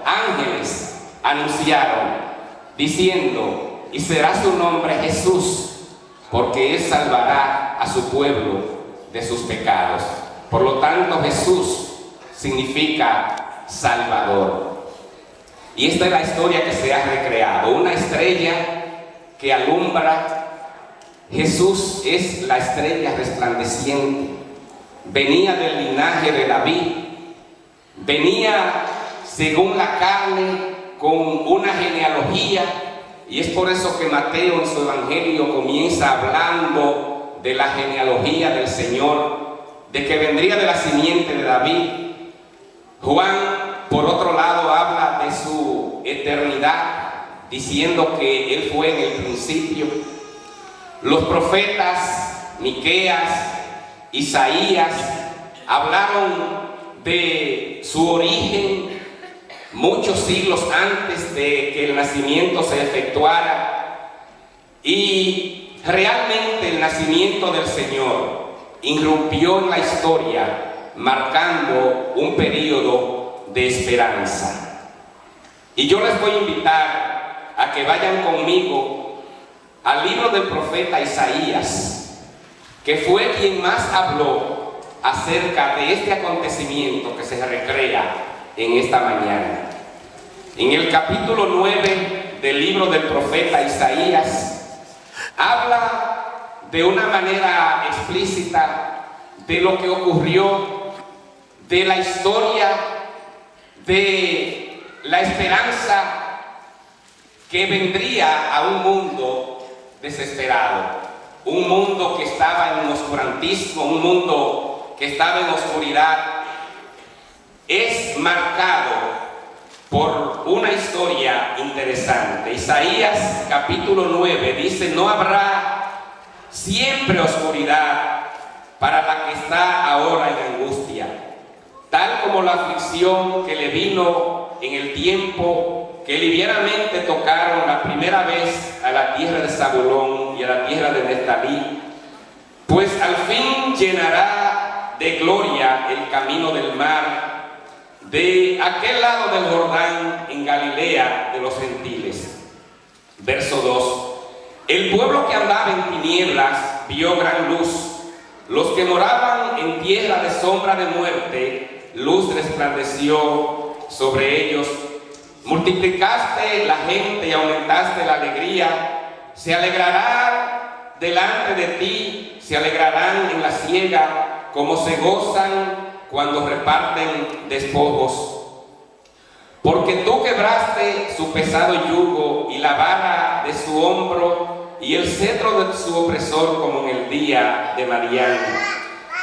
ángeles anunciaron, diciendo: y será su nombre Jesús, porque Él salvará a su pueblo de sus pecados. Por lo tanto, Jesús significa Salvador. Y esta es la historia que se ha recreado, una estrella que alumbra. Jesús es la estrella resplandeciente. Venía del linaje de David, venía según la carne con una genealogía, y es por eso que Mateo en su evangelio comienza hablando de la genealogía del Señor, de que vendría de la simiente de David. Juan, por otro lado, habla de su eternidad, diciendo que Él fue en el principio. Los profetas Miqueas, Isaías hablaron de su origen muchos siglos antes de que el nacimiento se efectuara, y realmente el nacimiento del Señor irrumpió en la historia, marcando un periodo de esperanza. Y yo les voy a invitar a que vayan conmigo al libro del profeta Isaías, que fue quien más habló acerca de este acontecimiento que se recrea en esta mañana. En el capítulo 9 del libro del profeta Isaías, habla de una manera explícita de lo que ocurrió, de la historia, de la esperanza que vendría a un mundo desesperado, un mundo que estaba en oscurantismo, un mundo que estaba en oscuridad. Es marcado por una historia interesante. Isaías capítulo 9 dice: no habrá siempre oscuridad para la que está ahora en angustia, tal como la aflicción que le vino en el tiempo que livianamente tocaron la primera vez a la tierra de Zabulón y a la tierra de Neftalí, pues al fin llenará de gloria el camino del mar, de aquel lado del Jordán, en Galilea de los gentiles. Verso 2: el pueblo que andaba en tinieblas vio gran luz. Los que moraban en tierra de sombra de muerte, luz resplandeció sobre ellos. Multiplicaste la gente y aumentaste la alegría. Se alegrarán delante de ti, se alegrarán en la siega, como se gozan cuando reparten despojos. Porque tú quebraste su pesado yugo y la vara de su hombro y el cetro de su opresor, como en el día de Madián.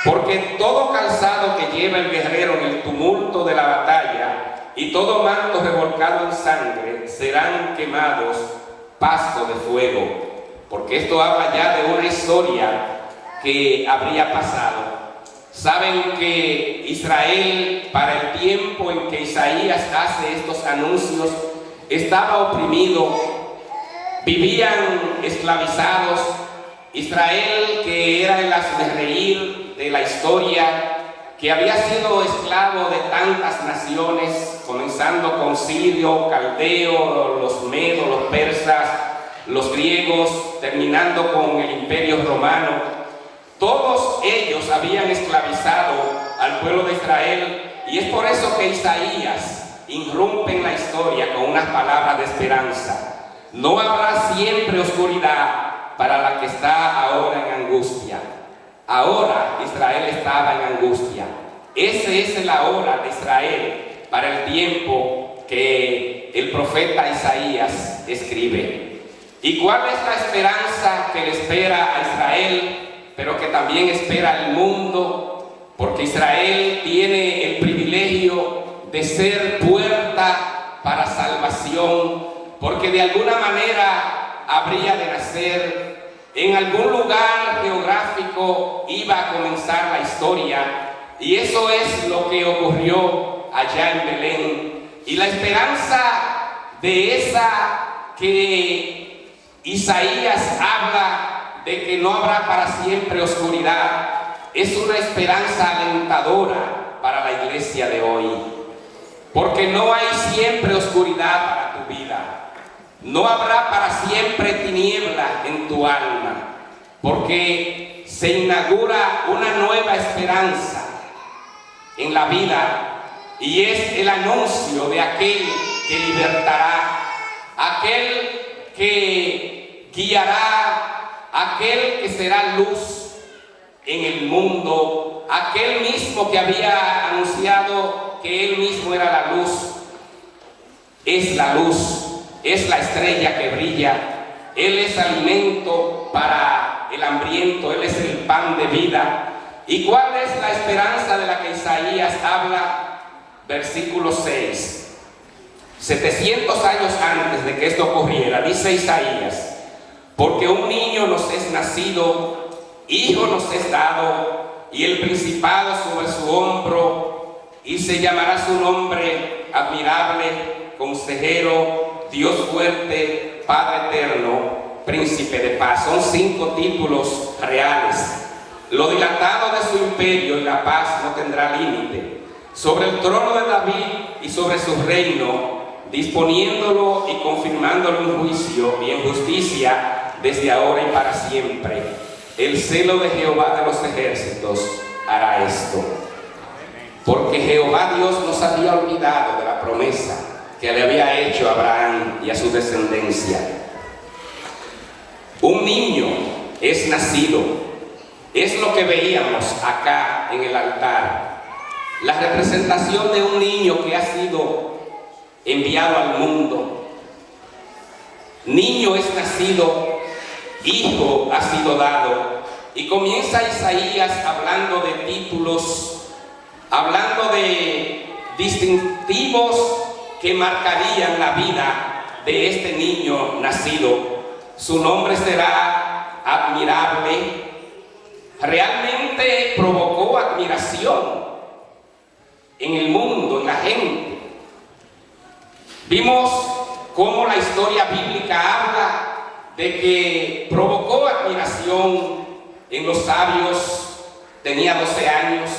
Porque todo calzado que lleva el guerrero en el tumulto de la batalla y todo manto revolcado en sangre serán quemados pasto de fuego. Porque esto habla ya de una historia que habría pasado. Saben que Israel, para el tiempo en que Isaías hace estos anuncios, estaba oprimido, vivían esclavizados. Israel, que era el hazmerreír de la historia, que había sido esclavo de tantas naciones, comenzando con Sirio, Caldeo, los medos, los persas, los griegos, terminando con el imperio romano. Todos ellos habían esclavizado al pueblo de Israel, y es por eso que Isaías irrumpe en la historia con unas palabras de esperanza. No habrá siempre oscuridad para la que está ahora en angustia. Ahora Israel estaba en angustia. Esa es la hora de Israel para el tiempo que el profeta Isaías escribe. ¿Y cuál es la esperanza que le espera a Israel, pero que también espera al mundo? Porque Israel tiene el privilegio de ser puerta para salvación, porque de alguna manera habría de nacer en algún lugar geográfico, iba a comenzar la historia, y eso es lo que ocurrió allá en Belén. Y la esperanza de esa que Isaías habla, de que no habrá para siempre oscuridad, es una esperanza alentadora para la iglesia de hoy. porque no hay siempre oscuridad para tu vida. No habrá para siempre tiniebla en tu alma, porque se inaugura una nueva esperanza en la vida, y es el anuncio de aquel que libertará, aquel que guiará, aquel que será luz en el mundo, aquel mismo que había anunciado que él mismo era la luz. Es la luz, es la estrella que brilla, él es alimento para el hambriento, él es el pan de vida. ¿Y cuál es la esperanza de la que Isaías habla? Versículo 6. 700 años antes de que esto ocurriera, dice Isaías: porque un niño nos es nacido, hijo nos es dado, y el principado sobre su hombro, y se llamará su nombre Admirable, Consejero, Dios fuerte, Padre eterno, Príncipe de paz. Son 5 títulos reales. Lo dilatado de su imperio y la paz no tendrá límite. Sobre el trono de David y sobre su reino, disponiéndolo y confirmándolo en juicio y en justicia desde ahora y para siempre. El celo de Jehová de los ejércitos hará esto. Porque Jehová Dios no se había olvidado de la promesa que le había hecho a Abraham y a su descendencia. Un niño es nacido. Es lo que veíamos acá en el altar. La representación de un niño que ha sido enviado al mundo. Niño es nacido, hijo ha sido dado. Y comienza Isaías hablando de títulos, hablando de distintivos que marcarían la vida de este niño nacido. Su nombre será Admirable. Realmente provocó admiración en el mundo, en la gente. Vimos cómo la historia bíblica habla de que provocó admiración en los sabios. Tenía 12 años,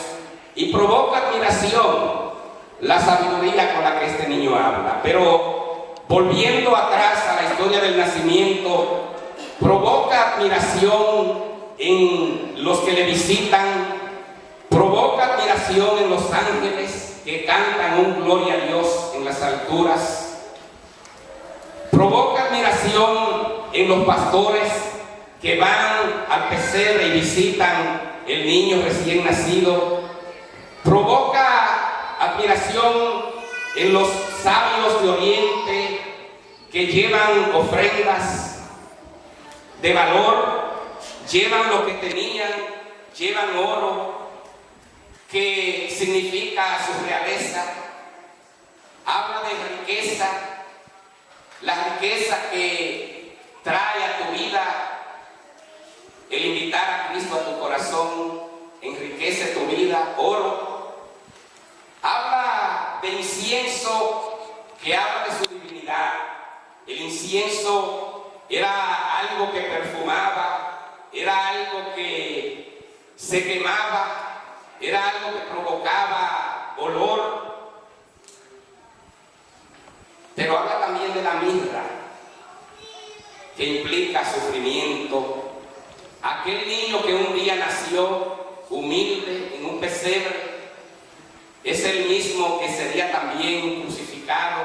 y provoca admiración la sabiduría con la que este niño habla. Pero volviendo atrás a la historia del nacimiento, provoca admiración en los que le visitan, provoca admiración en los ángeles que cantan un gloria a Dios en las alturas, provoca admiración en los pastores que van al pesebre y visitan el niño recién nacido, provoca admiración en los sabios de Oriente que llevan ofrendas de valor, llevan lo que tenían, llevan oro, que significa su realeza. Habla de riqueza, la riqueza que trae a tu vida el invitar a Cristo a tu corazón, enriquece tu vida. Oro. Habla de incienso, que habla de su divinidad. El incienso era algo que perfumaba, era algo que se quemaba, era algo que provocaba olor. Pero habla también de la mirra, que implica sufrimiento. Aquel niño que un día nació humilde en un pesebre es el mismo que sería también crucificado,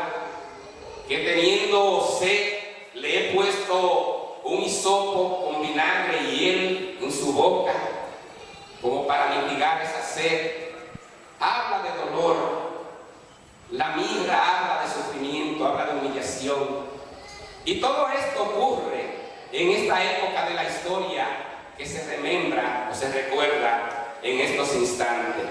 que teniendo sed le he puesto un hisopo con vinagre y hiel en su boca como para mitigar esa sed. Habla de dolor. La mirra habla de sufrimiento, habla de humillación. Y todo esto ocurre en esta época de la historia que se remembra o se recuerda en estos instantes.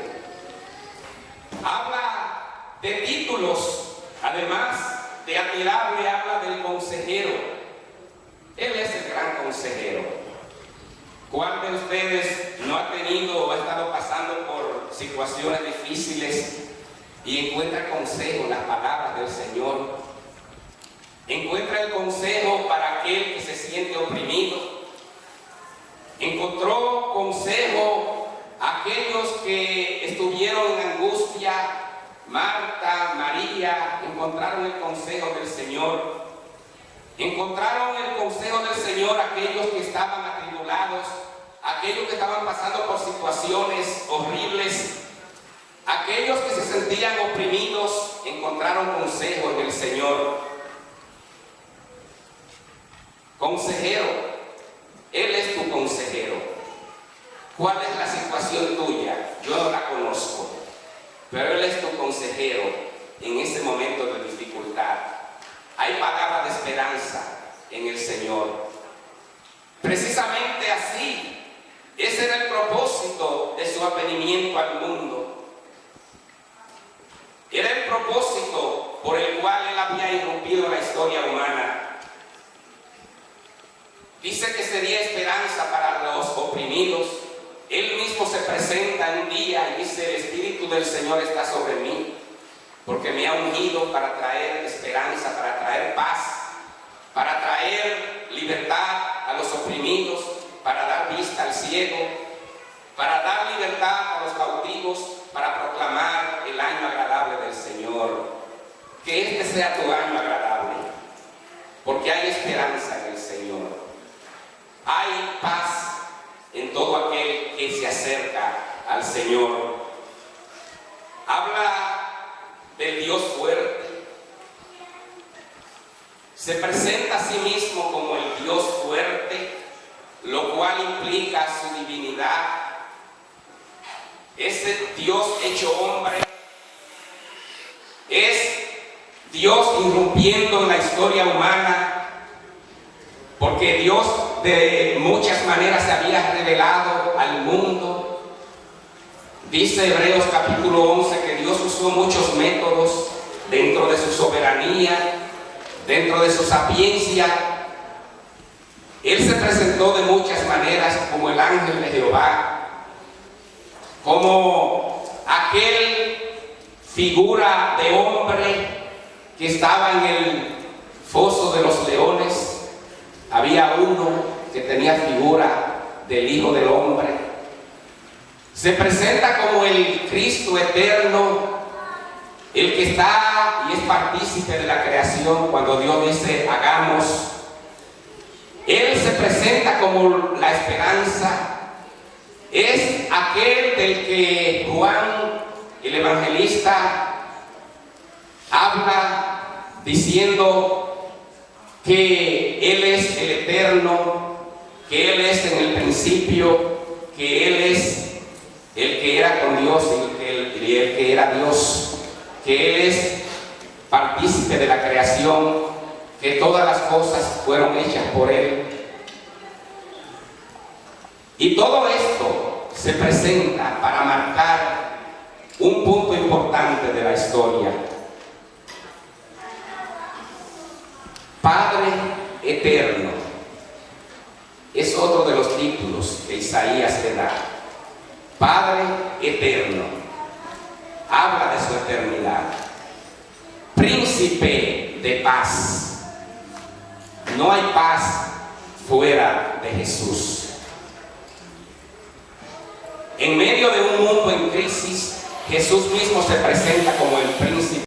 Habla de títulos, además de admirable, habla del consejero. Él es el gran consejero. ¿Cuál de ustedes no ha tenido o ha estado pasando por situaciones difíciles y encuentra consejo en las palabras del Señor? Encuentra el consejo para aquel que se siente oprimido. Encontró consejo a aquellos que estuvieron en angustia Marta, María, encontraron el consejo del Señor. Encontraron el consejo del Señor aquellos que estaban atribulados, aquellos que estaban pasando por situaciones horribles, aquellos que se sentían oprimidos, encontraron consejo en el Señor. Consejero, Él es tu consejero. ¿Cuál es la situación tuya? Yo no la conozco, pero Él es tu consejero en ese momento de dificultad. Hay palabras de esperanza en el Señor. Precisamente así, ese era el propósito de su avenimiento al mundo. Era el propósito por el cual Él había irrumpido la historia humana. Dice que sería esperanza para los oprimidos. Él mismo se presenta un día y dice: el Espíritu del Señor está sobre mí, porque me ha ungido para traer esperanza, para traer paz, para traer libertad a los oprimidos, para dar vista al ciego, para dar libertad a los cautivos, para proclamar el año agradable del Señor. Que este sea tu año agradable, porque hay esperanza en el Señor. Hay paz en todo aquel que se acerca al Señor. Habla del Dios fuerte. Se presenta a sí mismo como el Dios fuerte, lo cual implica su divinidad. Ese Dios hecho hombre es Dios irrumpiendo en la historia humana, porque Dios de muchas maneras se había revelado al mundo. Dice Hebreos capítulo 11 que Dios usó muchos métodos dentro de su soberanía, dentro de su sapiencia. Él se presentó de muchas maneras como el ángel de Jehová, como aquel figura de hombre que estaba en el foso de los leones. Había uno que tenía figura del Hijo del Hombre. Se presenta como el Cristo eterno, el que está y es partícipe de la creación cuando Dios dice hagamos. Él se presenta como la esperanza. Es aquel del que Juan, el evangelista, habla diciendo que Él es el eterno, que Él es en el principio, que Él es el que era con Dios y el que era Dios, que Él es partícipe de la creación, que todas las cosas fueron hechas por Él. Y todo esto se presenta para marcar un punto importante de la historia. Padre eterno es otro de los títulos que Isaías le da. Padre eterno, habla de su eternidad. Príncipe de paz. No hay paz fuera de Jesús. En medio de un mundo en crisis, Jesús mismo se presenta como el príncipe